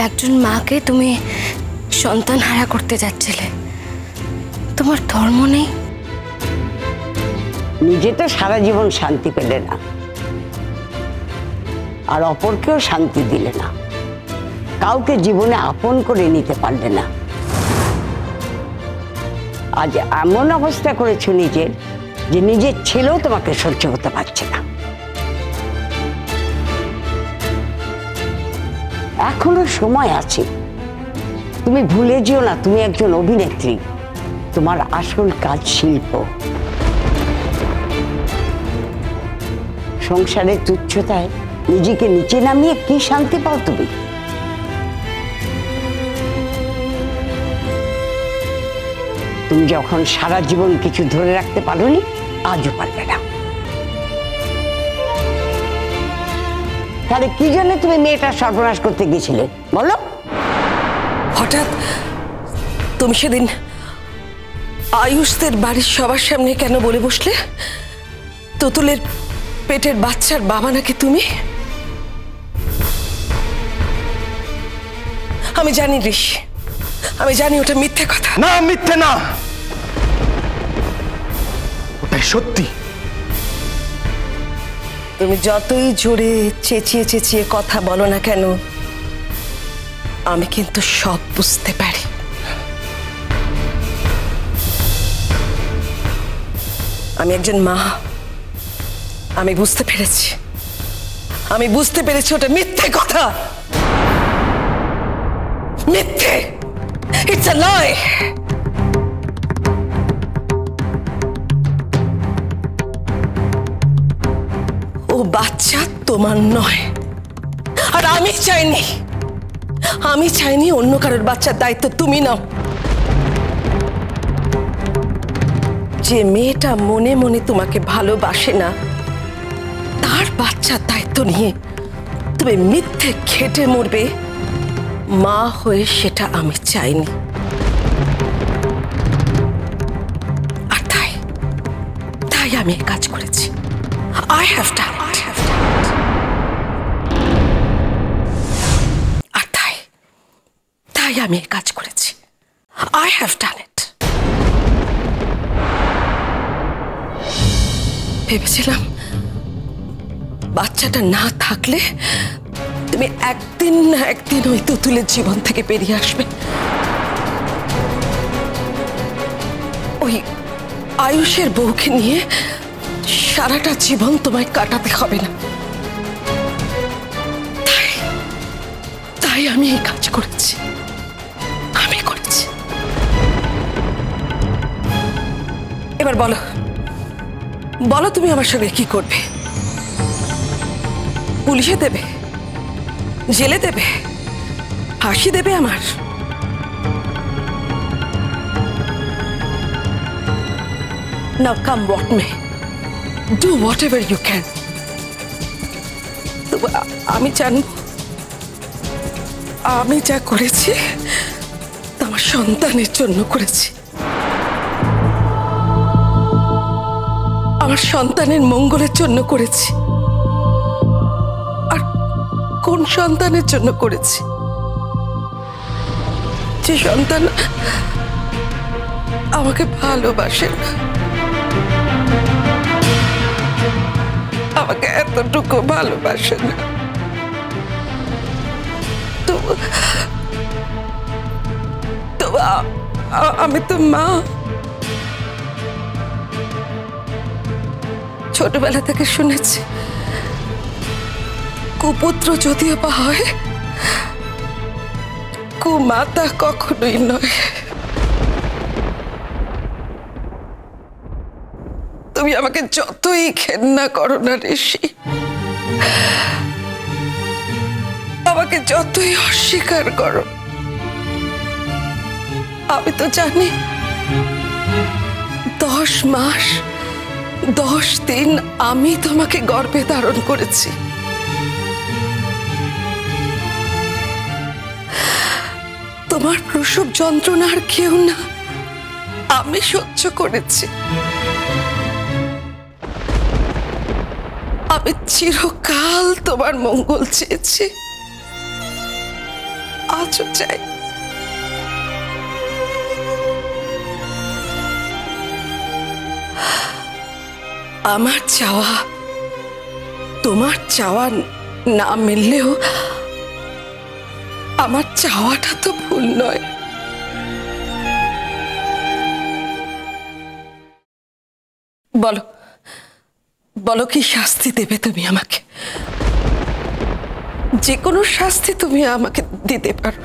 একজন মাকে তুমি সন্তান হারা করতে যাচ্ছিলে, তোমার ধর্ম নেই? নিজে তো সারা জীবন শান্তি পেলে না, আর অপরকেও শান্তি দিলে না, কাউকে জীবনে আপন করে নিতে পারলে না। আজ এমন অবস্থা করেছো নিজের যে নিজের ছেলেও তোমাকে সহ্য করতে পারছে না। এখনো সময় আছে, তুমি ভুলে যেও না তুমি একজন অভিনেত্রী, তোমার আসল কাজ শিল্প। সংসারের তুচ্ছতায় নিজেকে নিচে নামিয়ে কি শান্তি পাও তুমি? তুমি যখন সারা জীবন কিছু ধরে রাখতে পারোনি, আজও পারবে না। তাহলে কি জন্য তুমি মেয়েটা সর্বনাশ করতে গেছিলে বলো? হঠাৎ তুমি সেদিন আয়ুষদের বাড়ির সবার সামনে কেন বলে বসলে তুতুলের পেটের বাচ্চার বাবা নাকি তুমি? আমি জানি ঋষি, আমি জানি ওটা মিথ্যে কথা। না, মিথ্যে না, ওটাই সত্যি। তুমি যতই জোরে চেঁচিয়ে চেঁচিয়ে কথা বলো না কেন, আমি কিন্তু সব বুঝতে পারি। আমি একজন মা, আমি বুঝতে পেরেছি, আমি বুঝতে পেরেছি ওটা মিথ্যে কথা, মিথ্যে। ইটস আ লাই। ও বাচ্চা তোমার নয়, আর আমি চাইনি অন্য কারোর বাচ্চার দায়িত্ব তুমি নাও। যে মেয়েটা মনে মনে তোমাকে ভালোবাসে না, তার বাচ্চার দায়িত্ব নিয়ে তুমি মিথ্যে খেটে মরবে মা হয়ে, সেটা আমি চাইনি। আর তাই আমি এই কাজ করেছি। I have done it. আর তাই আমি এই কাজ করেছি। I have done it. ভেবেছিলাম বাচ্চাটা না থাকলে তুমি একদিন না একদিন ওই তুতুলের জীবন থেকে বেরিয়ে আসবে, ওই আয়ুষের বউকে নিয়ে সারাটা জীবন তোমায় কাটাতে হবে না। তাই আমি এই কাজ করেছি, আমি করেছি। এবার বলো তুমি আমার সঙ্গে কি করবে? পুলিশে দেবে, জেলে দেবে, ফাঁসি দেবে আমার? Now come what may, do whatever you can. আমি জানি আমি যা করেছি তা আমার সন্তানের জন্য করেছি, আমার সন্তানের মঙ্গলের জন্য করেছি। আর কোন সন্তানের জন্য করেছি? যে সন্তান আমাকে ভালোবাসে না, আমাকে এতটুকু ভালোবাসে না। তো আমি তো মা, ছোটবেলা থেকে শুনেছি কুপুত্র যদিও বা হয়, কুমাতা কখনোই নয়। তুমি আমাকে যতই ঘেন্না করো না ঋষি, আমাকে যতই অস্বীকার করো, আমি তো জানি 10 মাস 10 দিন আমি তোমাকে গর্ভে ধারণ করেছি। তোমার প্রসব যন্ত্রণার কেউ না, আমি সহ্য করেছি। আমি চিরকাল তোমার মঙ্গল চেয়েছি, আজও চাই। আমার চাওয়া তোমার চাওয়া না মিললেও আমার চাওয়াটা তো ভুল নয়। বলো বলো, কি শাস্তি দেবে তুমি আমাকে? যে কোনো শাস্তি তুমি আমাকে দিতে পারো,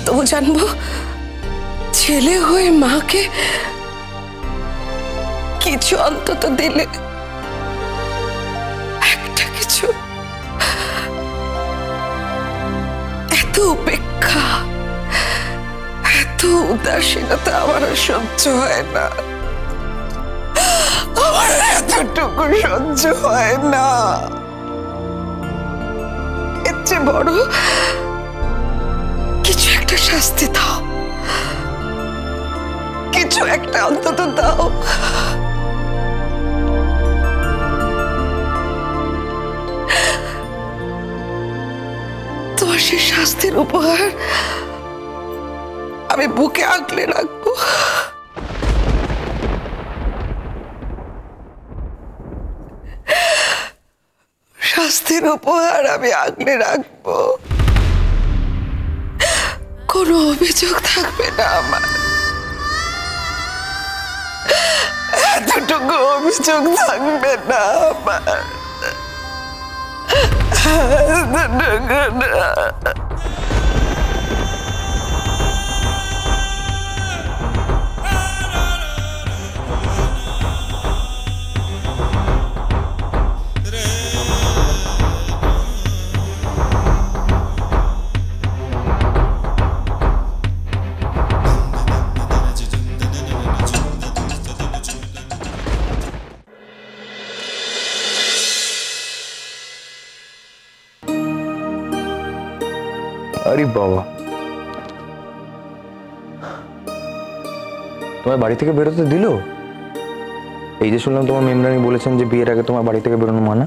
তবু জানবো ছেলে হয়ে মাকে কিছু অন্তত দিলে, একটা কিছু। এত উপেক্ষা, এত উদাসীনতা আমার সহ্য হয় না, আমার এতটুকু সহ্য হয় না। এর চেয়ে বড় কিছু একটা শাস্তি দাও, কিছু একটা অন্তত দাও। তোমার সেই শাস্তির উপহার আমি বুকে আগলে রাখবো। শাস্তির উপহার আমি আগলে রাখবো, কোনো অভিযোগ থাকবে না আমার, এতটুকু অভিযোগ থাকবে না আমার, এতটুকু না। আরে বাবা, তোমার বাড়ি থেকে বেরোতে দিল? এই যে শুনলাম তোমার মেমরানি বলেছেন যে বিয়ের আগে তোমার বাড়ি থেকে বেরোনো মানা,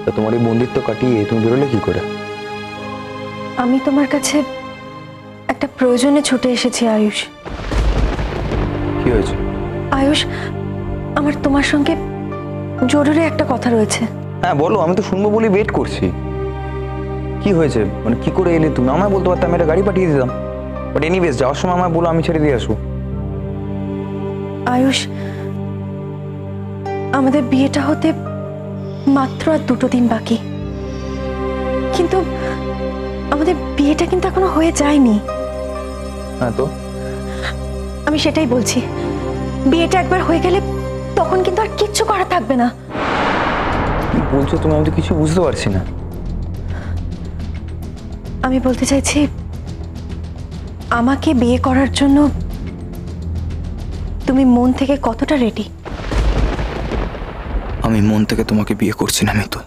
তা তোমার এই বন্দিত্ব কাটিয়ে তুমি বেরোলে কি করে? আমি তোমার কাছে একটা প্রয়োজনে ছুটে এসেছি আয়ুষ। কি হয়েছে? আয়ুষ, আমার তোমার সঙ্গে জরুরি একটা কথা রয়েছে। হ্যাঁ বলো, আমি তো শুনবো বলে ওয়েট করছি। কি হয়েছে, মানে কি করে এলে তুমি? আমায় বলতে পারতাম, আমি একটা গাড়ি পাঠিয়ে দিতাম। বাট এনিওয়েজ, যাওয়ার সময় আমায় বলো, আমি ছেড়ে দিয়ে আসবো। আয়ুষ, আমাদের বিয়েটা হতে মাত্র আর 2 দিন বাকি, কিন্তু আমাদের বিয়েটা কিন্তু এখনো হয়ে যায়নি। হ্যাঁ তো আমি সেটাই বলছি, বিয়েটা একবার হয়ে গেলে তখন কিন্তু আর কিচ্ছু করা থাকবে না। কি বলছো তুমি? আমি তো কিছু বুঝতে পারছি না। আমি বলতে চাইছি, আমাকে বিয়ে করার জন্য তুমি মন থেকে কতটা রেডি? আমি মন থেকে তোমাকে বিয়ে করছি না মিতু।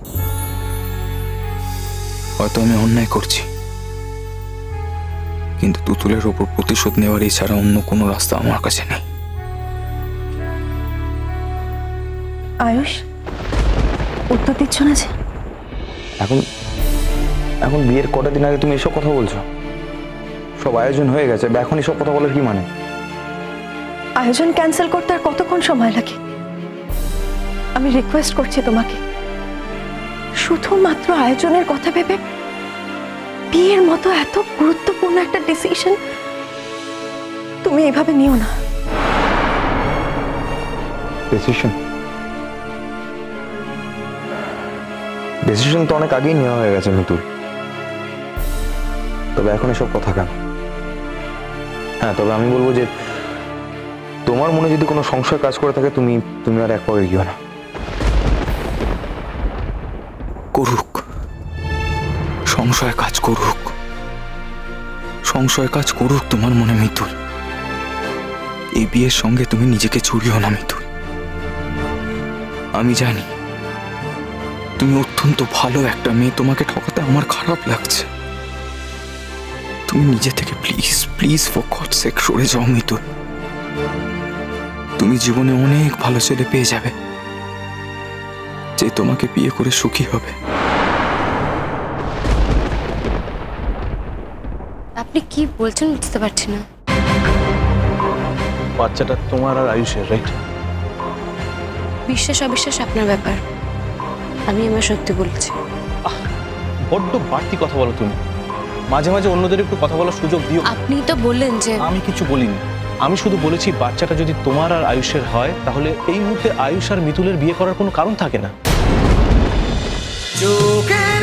হয়তো আমি অন্যায় করছি, কিন্তু তুতুলের ওপর প্রতিশোধ নেওয়ার এছাড়া অন্য কোনো রাস্তা আমার কাছে নেই। আয়ুষ, উত্তর দিচ্ছ না যে? এখন বিয়ের কটা দিন আগে তুমি এসব কথা বলছো? সব আয়োজন হয়ে গেছে, এখন এসব কথা বলার কি মানে? আয়োজন ক্যান্সেল করতে আর কতক্ষণ সময় লাগে? আমি রিকোয়েস্ট করছি তোমাকে, শুধুমাত্র আয়োজনের কথা ভেবে বিয়ের মতো এত গুরুত্বপূর্ণ একটা ডিসিশন তুমি এভাবে নিও না। ডিসিশন তো অনেক আগেই নেওয়া হয়ে গেছে মিতুল, তবে এখন এসব কথা কেন? হ্যাঁ, তবে আমি বলবো যে তোমার মনে যদি কোনো সংশয় কাজ করে থাকে, তুমি আর এক পাও এগিও না। করুক, সংশয় কাজ করুক, সংশয় কাজ করুক তোমার মনে মিতুল। এই বিয়ের সঙ্গে তুমি নিজেকে জড়িও না মিতুল। আমি জানি তুমি অত্যন্ত ভালো একটা মেয়ে, তোমাকে ঠকাতে আমার খারাপ লাগছে। তুমি নিজে থেকে please please for God sake সরে যাও মিতুল। তুমি জীবনে অনেক ভালো ছেলে পেয়ে যাবে যে তোমাকে বিয়ে করে সুখী হবে। আপনি কি বলছেন বুঝতে পারছি না। বাচ্চাটা তোমার আর আয়ুষের, রাইট? বিশ্বাস অবিশ্বাস আপনার ব্যাপার, আমি আমার সত্যি বলছি। বড্ড বাড়তি কথা বলো তুমি। মাঝে মাঝে অন্যদের একটু কথা বলার সুযোগ দিও। আপনি তো বললেন যে আমি কিছু বলিনি, আমি শুধু বলেছি বাচ্চাটা যদি তোমার আর আয়ুষের হয় তাহলে এই মুহূর্তে আয়ুষ আর মিতুলের বিয়ে করার কোনো কারণ থাকে না। চোখের